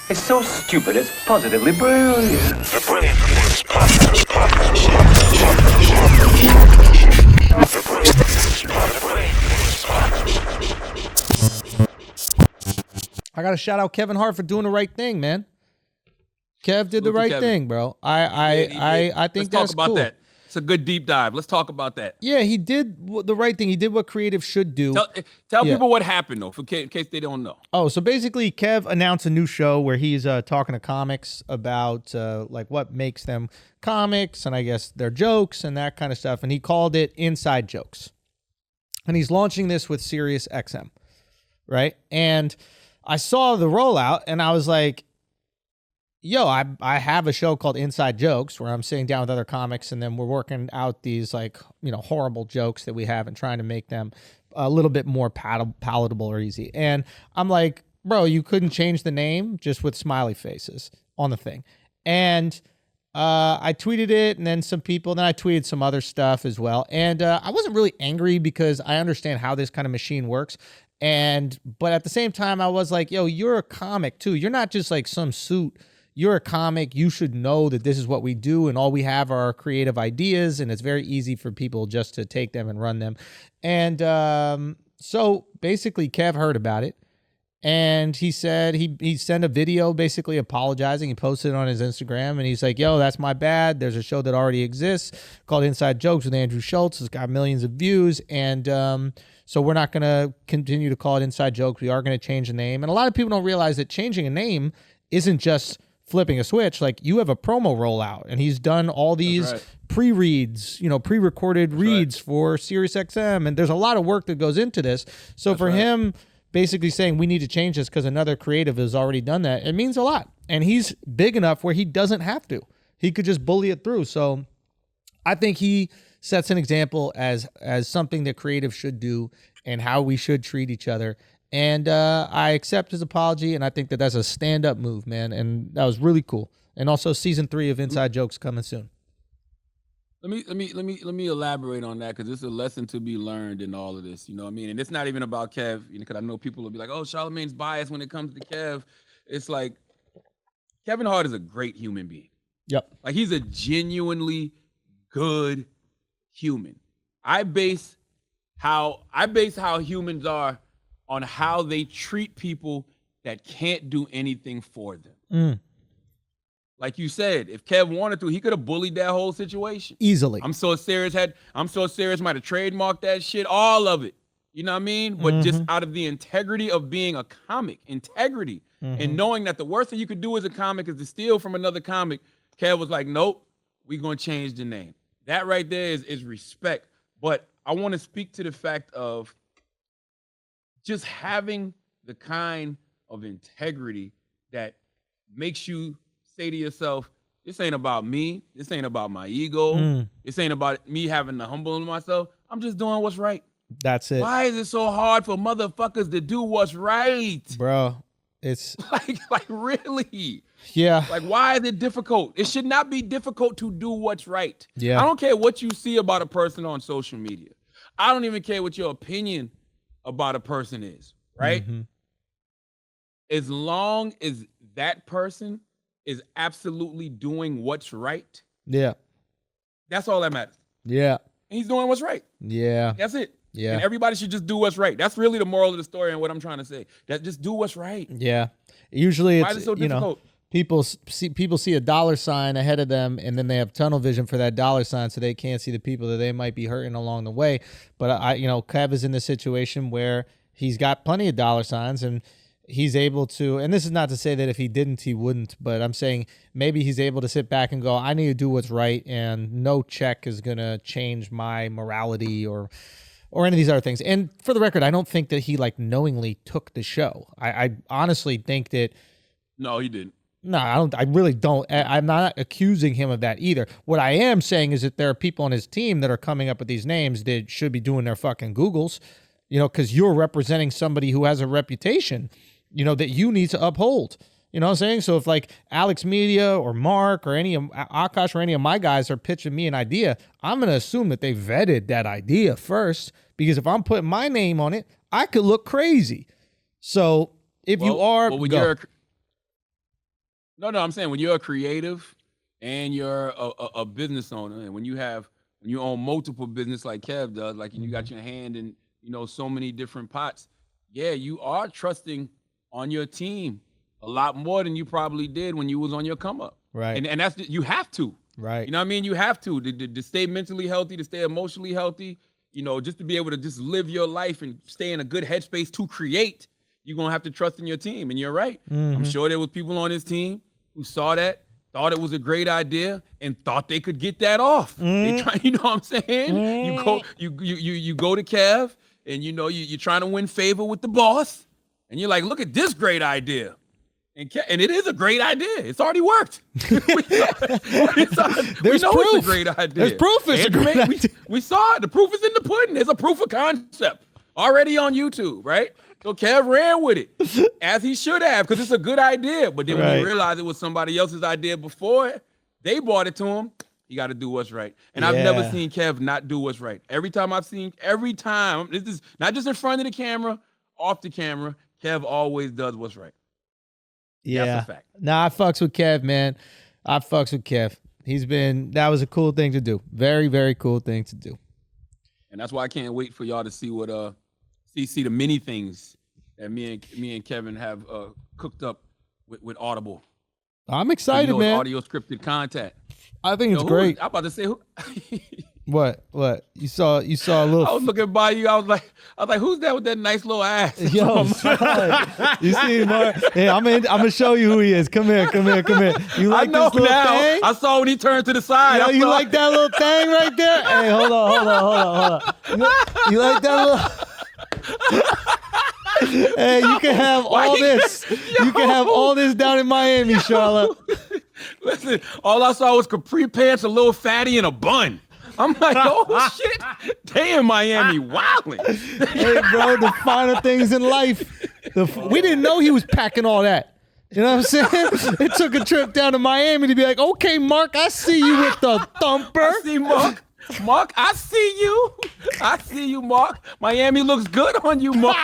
It's so stupid, it's positively brilliant. The Brilliant Idiots Podcast. I got to shout out Kevin Hart for doing the right thing, man. Kev did the right thing, bro. I think that's cool. Let's talk about that. It's a good deep dive. Let's talk about that. Yeah, he did the right thing. He did what creative should do. Tell people what happened, though, in case they don't know. Oh, so basically, Kev announced a new show where he's talking to comics about like what makes them comics and I guess their jokes and that kind of stuff. And he called it Inside Jokes. And he's launching this with Sirius XM, right? And I saw the rollout and I was like, yo, I have a show called Inside Jokes where I'm sitting down with other comics and then we're working out these like, horrible jokes that we have and trying to make them a little bit more palatable or easy. And I'm like, bro, you couldn't change the name just with smiley faces on the thing. And I tweeted it and then I tweeted some other stuff as well. And I wasn't really angry because I understand how this kind of machine works. But at the same time, I was like, yo, you're a comic too. You're not just like some suit. You're a comic. You should know that this is what we do, and all we have are creative ideas, and it's very easy for people just to take them and run them. And so basically, Kev heard about it, and he said he sent a video basically apologizing. He posted it on his Instagram, and he's like, yo, that's my bad. There's a show that already exists called Inside Jokes with Andrew Schulz. It's got millions of views, and so we're not going to continue to call it Inside Jokes. We are going to change the name. And a lot of people don't realize that changing a name isn't just flipping a switch. Like, you have a promo rollout, and he's done all these pre-reads, pre-recorded reads for SiriusXM, and there's a lot of work that goes into this. So for him basically saying we need to change this because another creative has already done that, it means a lot. And he's big enough where he doesn't have to. He could just bully it through. So I think he sets an example as something that creative should do and how we should treat each other. And I accept his apology, and I think that that's a stand-up move, man. And that was really cool. And also, season 3 of Inside Jokes coming soon. Let me elaborate on that, because there's a lesson to be learned in all of this. You know what I mean? And it's not even about Kev, because I know people will be like, "Oh, Charlamagne's biased when it comes to Kev." It's like Kevin Hart is a great human being. Yep. Like, he's a genuinely good human. I base how humans are on how they treat people that can't do anything for them. Like you said, if Kev wanted to, he could have bullied that whole situation Easily. I'm so serious might have trademarked that shit, all of it. You know what I mean? But just out of the integrity of being a comic, and knowing that the worst thing you could do as a comic is to steal from another comic, Kev was like, nope, we're going to change the name. That right there is respect. But I want to speak to the fact of just having the kind of integrity that makes you say to yourself, this ain't about me. This ain't about my ego. This ain't about me having to humble myself. I'm just doing what's right. That's it. Why is it so hard for motherfuckers to do what's right? Bro, it's like really? Yeah. Like, why is it difficult? It should not be difficult to do what's right. Yeah. I don't care what you see about a person on social media. I don't even care what your opinion about a person is, right? As long as that person is absolutely doing what's right. Yeah. That's all that matters. Yeah. And he's doing what's right. Yeah. That's it. Yeah. And everybody should just do what's right. That's really the moral of the story and what I'm trying to say. That just do what's right. Yeah. Usually Why is it so difficult? People see a dollar sign ahead of them, and then they have tunnel vision for that dollar sign, so they can't see the people that they might be hurting along the way. But Kev is in this situation where he's got plenty of dollar signs, and he's able to. And this is not to say that if he didn't, he wouldn't. But I'm saying maybe he's able to sit back and go, I need to do what's right, and no check is gonna change my morality or any of these other things. And for the record, I don't think that he knowingly took the show. I honestly think that. No, he didn't. No, I don't. I really don't. I'm not accusing him of that either. What I am saying is that there are people on his team that are coming up with these names that should be doing their fucking Googles, because you're representing somebody who has a reputation, that you need to uphold. You know what I'm saying? So if Alex Media or Mark or any of Akash or any of my guys are pitching me an idea, I'm going to assume that they vetted that idea first, because if I'm putting my name on it, I could look crazy. So if you are, No, I'm saying when you're a creative and you're a business owner, and when you own multiple business like Kev does, like you got your hand in, so many different pots. Yeah, you are trusting on your team a lot more than you probably did when you was on your come up. Right. And that's you have to. Right. You know what I mean? You have to stay mentally healthy, to stay emotionally healthy, just to be able to just live your life and stay in a good headspace to create. You're going to have to trust in your team. And you're right. I'm sure there was people on his team who saw that, thought it was a great idea, and thought they could get that off. They try, you know what I'm saying? You go to Kev, and you're trying to win favor with the boss, and you're like, look at this great idea. And it is a great idea. It's already worked. We know proof. It's a great idea. There's proof it's a great idea. We saw it. The proof is in the pudding. There's a proof of concept already on YouTube, right? So Kev ran with it, as he should have, because it's a good idea. But then when he realized it was somebody else's idea before, they brought it to him. You got to do what's right. And I've never seen Kev not do what's right. Every time, this is not just in front of the camera, off the camera, Kev always does what's right. Yeah. That's a fact. Nah, I fucks with Kev, man. I fucks with Kev. That was a cool thing to do. Very, very cool thing to do. And that's why I can't wait for y'all to see what see the many things that me and Kevin have cooked up with Audible. I'm excited, man. Audio scripted content. I think it's great. I'm about to say who. What? You saw a little. I was looking by you. I was like, who's that with that nice little ass? Yo, you see, Mark? Hey, I'm gonna show you who he is. Come here. You like this little thing? I saw when he turned to the side. Yo, you like that little thing right there? Hey, hold on. You like that little? Hey, you can have all this. You can have all this down in Miami, Charlotte. Listen, all I saw was capri pants, a little fatty, and a bun. I'm like, oh shit, they in Miami wilding. Hey, bro, the finer things in life. We didn't know he was packing all that. You know what I'm saying? It took a trip down to Miami to be like, okay, Mark, I see you with the thumper. I see Mark. Mark, I see you. Mark. Miami looks good on you, Mark.